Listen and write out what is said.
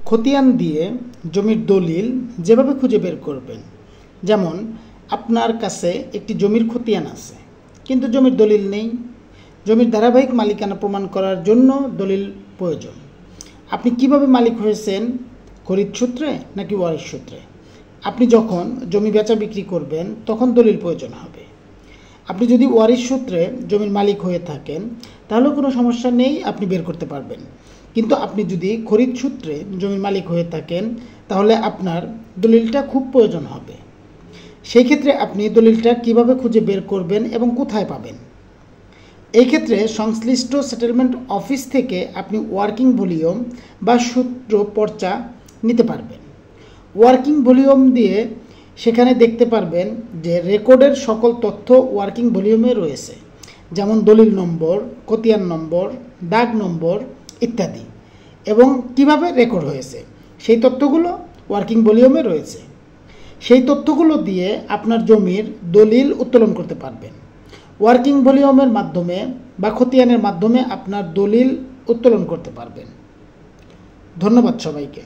খতিয়ান দিয়ে জমির দলিল যেভাবে খুঁজে বের করবেন, যেমন আপনার কাছে একটি জমির খতিয়ান আছে কিন্তু জমির দলিল নেই। জমির ধারাবাহিক মালিকানা প্রমাণ করার জন্য দলিল প্রয়োজন। আপনি কিভাবে মালিক হয়েছেন, খরিদ সূত্রে নাকি ওয়ারিশ সূত্রে? আপনি যখন জমি বেচা বিক্রি করবেন তখন দলিল প্রয়োজন হবে। আপনি যদি ওয়ারিশ সূত্রে জমির মালিক হয়ে থাকেন তাহলে কোনো সমস্যা নেই, আপনি বের করতে পারবেন। কিন্তু আপনি যদি খরিদ সূত্রে জমির মালিক হয়ে থাকেন তাহলে আপনার দলিলটা খুব প্রয়োজন হবে। সেই ক্ষেত্রে আপনি দলিলটা কিভাবে খুঁজে বের করবেন এবং কোথায় পাবেন? এই ক্ষেত্রে সংশ্লিষ্ট সেটেলমেন্ট অফিস থেকে আপনি ওয়ার্কিং ভলিউম বা সূত্র পর্চা নিতে পারবেন। ওয়ার্কিং ভলিউম দিয়ে সেখানে দেখতে পারবেন যে রেকর্ডের সকল তথ্য ওয়ার্কিং ভলিউমে রয়েছে, যেমন দলিল নম্বর, খতিয়ান নম্বর, দাগ নম্বর ইত্যাদি, এবং কিভাবে রেকর্ড হয়েছে সেই তথ্যগুলো ওয়ার্কিং ভলিউমে রয়েছে। সেই তথ্যগুলো দিয়ে আপনার জমির দলিল উত্তোলন করতে পারবেন। ওয়ার্কিং ভলিউমের মাধ্যমে বা খতিয়ানের মাধ্যমে আপনার দলিল উত্তোলন করতে পারবেন। ধন্যবাদ সবাইকে।